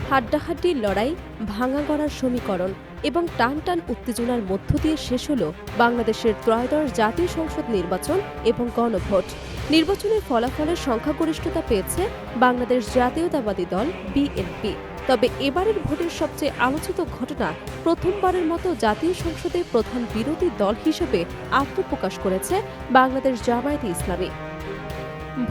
হাড্ডাহাড্ডির লড়াই, ভাঙা গড়ার সমীকরণ এবং টান টান উত্তেজনার মধ্য দিয়ে শেষ হল বাংলাদেশের ত্রয়োদশ জাতীয় সংসদ নির্বাচন এবং গণভোট। নির্বাচনের ফলাফলের সংখ্যাগরিষ্ঠতা পেয়েছে বাংলাদেশ জাতীয়তাবাদী দল বিএনপি। তবে এবারের ভোটের সবচেয়ে আলোচিত ঘটনা, প্রথমবারের মতো জাতীয় সংসদে প্রধান বিরোধী দল হিসেবে আত্মপ্রকাশ করেছে বাংলাদেশ জামায়াতে ইসলামী।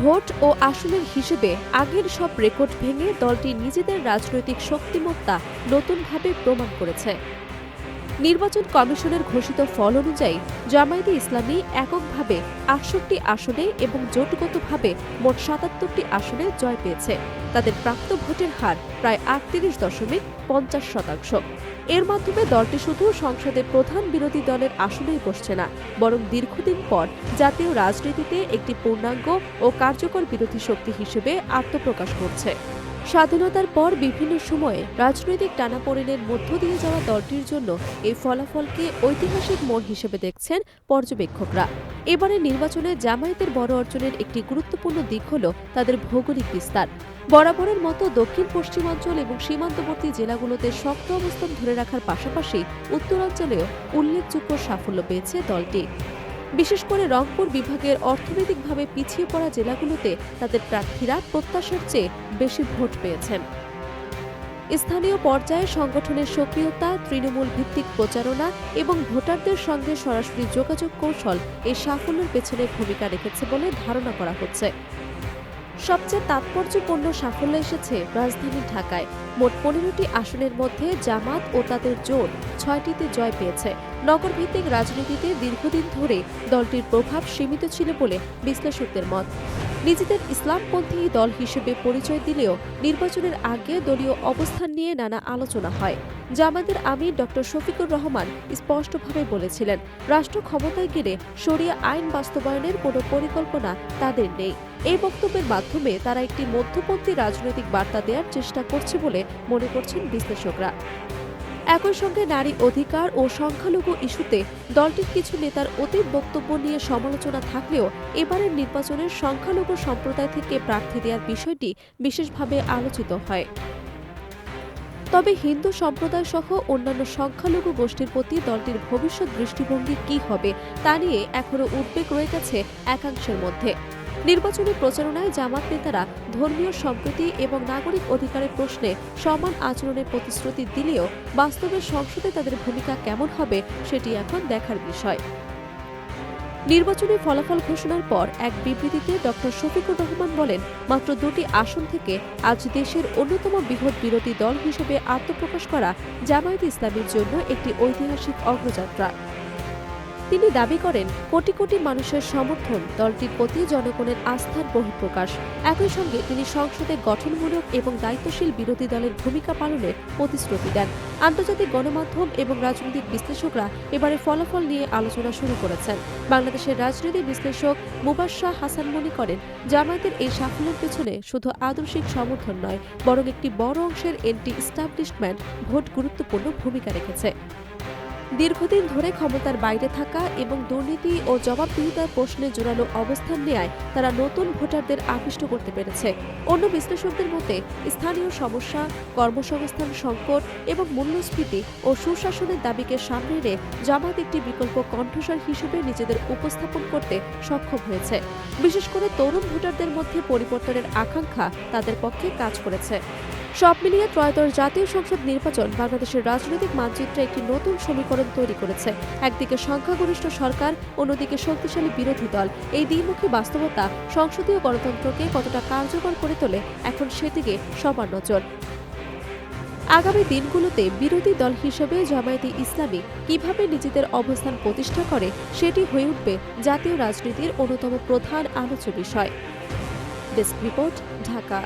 ভোট ও আসনের হিসেবে আগের সব রেকর্ড ভেঙে দলটি নিজেদের রাজনৈতিক শক্তিমত্তা নতুনভাবে প্রমাণ করেছে। নির্বাচন কমিশনের ঘোষিত ফল অনুযায়ী জামায়াতে ইসলামী এককভাবে ৬৮ আসনে এবং জোটগতভাবে মোট ৭৭টি আসনে জয় পেয়েছে। তাদের প্রাপ্ত ভোটের হার প্রায় ৩৮.৫০%। এর মাধ্যমে দলটি শুধু সংসদে প্রধান বিরোধী দলের আসনেই বসছে না, বরং দীর্ঘদিন পর জাতীয় রাজনীতিতে একটি পূর্ণাঙ্গ ও কার্যকর বিরোধী শক্তি হিসেবে আত্মপ্রকাশ করছে। স্বাধীনতার পর বিভিন্ন সময়ে রাজনৈতিক টানাপোড়েনের মধ্য দিয়ে যাওয়া দলটির জন্য এই ফলাফলকে ঐতিহাসিক মোড় হিসেবে দেখছেন পর্যবেক্ষকরা। এবারে নির্বাচনে জামায়াতের বড় অর্জনের একটি গুরুত্বপূর্ণ দিক হল তাদের ভৌগোলিক বিস্তার। বরাবরের মতো দক্ষিণ পশ্চিমাঞ্চল এবং সীমান্তবর্তী জেলাগুলোতে শক্ত অবস্থান ধরে রাখার পাশাপাশি উত্তরাঞ্চলেও উল্লেখযোগ্য সাফল্য পেয়েছে দলটি। বিশেষ করে রংপুর বিভাগের অর্থনৈতিকভাবে পিছিয়ে পড়া জেলাগুলোতে তাদের প্রার্থীরা প্রত্যাশার চেয়ে বেশি ভোট পেয়েছেন। স্থানীয় পর্যায়ে সংগঠনের সক্রিয়তা, তৃণমূল ভিত্তিক প্রচারণা এবং ভোটারদের সঙ্গে সরাসরি যোগাযোগ কৌশল এই সাফল্যের পেছনে ভূমিকা রেখেছে বলে ধারণা করা হচ্ছে। সবচেয়ে তাৎপর্যপূর্ণ সাফল্য এসেছে রাজধানী ঢাকায়। মোট ১৫টি আসনের মধ্যে জামাত ও তাদের জোট ৬টিতে জয় পেয়েছে। নগরভিত্তিক রাজনীতিতে দীর্ঘদিন ধরে দলটির প্রভাব সীমিত ছিল বলে বিশ্লেষকদের মত। নিজেদের ইসলামপন্থী দল হিসেবে পরিচয় দিলেও নির্বাচনের আগে দলীয় অবস্থান নিয়ে নানা আলোচনা হয়। জামায়াতের আমির ডক্টর শফিকুর রহমান স্পষ্টভাবে বলেছিলেন, রাষ্ট্র ক্ষমতায় গেলে শরিয়া আইন বাস্তবায়নের কোনো পরিকল্পনা তাদের নেই। এই বক্তব্যের মাধ্যমে তারা একটি মধ্যপন্থী রাজনৈতিক বার্তা দেওয়ার চেষ্টা করছে বলে মনে করছেন বিশ্লেষকরা। একই সঙ্গে নারী অধিকার ও সংখ্যালঘু ইস্যুতে দলটির কিছু নেতার অতীত বক্তব্য নিয়ে সমালোচনা থাকলেও এবারের নির্বাচনের সংখ্যালঘু সম্প্রদায় থেকে প্রার্থী দেওয়ার বিষয়টি বিশেষভাবে আলোচিত হয়। তবে হিন্দু সম্প্রদায় সহ অন্যান্য সংখ্যালঘু গোষ্ঠীর প্রতি দলটির ভবিষ্যৎ দৃষ্টিভঙ্গি কী হবে তা নিয়ে এখনও উদ্বেগ রয়ে গেছে একাংশের মধ্যে। নির্বাচনী প্রচারণায় জামাত নেতারা ধর্মীয় সম্প্রীতি এবং নাগরিক অধিকারের প্রশ্নে সমান আচরণের প্রতিশ্রুতি দিলেও বাস্তবে সংসদে তাদের ভূমিকা কেমন হবে সেটি এখন দেখার বিষয়। নির্বাচনী ফলাফল ঘোষণার পর এক বিবৃতিতে ডক্টর শফিকুর রহমান বলেন, মাত্র ২টি আসন থেকে আজ দেশের অন্যতম বৃহৎ বিরোধী দল হিসেবে আত্মপ্রকাশ করা জামায়াতে ইসলামীর জন্য একটি ঐতিহাসিক অগ্রযাত্রা। তিনি দাবি করেন, কোটি কোটি মানুষের সমর্থন দলটির প্রতি জনগণের আস্থার বহিঃপ্রকাশ। একই সঙ্গে তিনি সংসদে গঠনমূলক এবং দায়িত্বশীল বিরোধী দলের ভূমিকা পালনের প্রতিশ্রুতি দেন। আন্তর্জাতিক গণমাধ্যম এবং রাজনৈতিক বিশ্লেষকরা এবারে ফলাফল নিয়ে আলোচনা শুরু করেছেন। বাংলাদেশের রাজনৈতিক বিশ্লেষক মুবাশশা হাসান মনে করেন, জামায়াতের এই সাফল্যের পেছনে শুধু আদর্শিক সমর্থন নয়, বরং একটি বড় অংশের এন্টি ইস্টাবলিশমেন্ট ভোট গুরুত্বপূর্ণ ভূমিকা রেখেছে। দীর্ঘদিন ধরে ক্ষমতার বাইরে থাকা এবং দুর্নীতি ও জবাবদিহিতার প্রশ্নে জোরালো অবস্থান নেয় তারা নতুন ভোটারদের আকৃষ্ট করতে পেরেছে। অন্য বিশ্লেষকদের মতে স্থানীয় সমস্যা, কর্মসংস্থান সংকট এবং মূল্যস্ফীতি ও সুশাসনের দাবিকে সামনে এনে জামায়াত একটি বিকল্প কণ্ঠস্বর হিসেবে নিজেদের উপস্থাপন করতে সক্ষম হয়েছে। বিশেষ করে তরুণ ভোটারদের মধ্যে পরিবর্তনের আকাঙ্ক্ষা তাদের পক্ষে কাজ করেছে। সব মিলিয়ে ত্রয়োদশ জাতীয় সংসদ নির্বাচন বাংলাদেশের রাজনৈতিক মানচিত্রে একটি নতুন সমীকরণ তৈরি করেছে। একদিকে সংখ্যাগরিষ্ঠ সরকার, অন্যদিকে শক্তিশালী বিরোধী দল। এই দ্বিমুখী বাস্তবতা সংসদীয় গণতন্ত্রকে কতটা কার্যকর করে তোলে, এখন সেদিকে সবার নজর। আগামী দিনগুলোতে বিরোধী দল হিসেবে জামায়াতে ইসলামী কিভাবে নিজেদের অবস্থান প্রতিষ্ঠা করে সেটি হয়ে উঠবে জাতীয় রাজনীতির অন্যতম প্রধান আলোচ্য বিষয়। Desk report, Dhaka.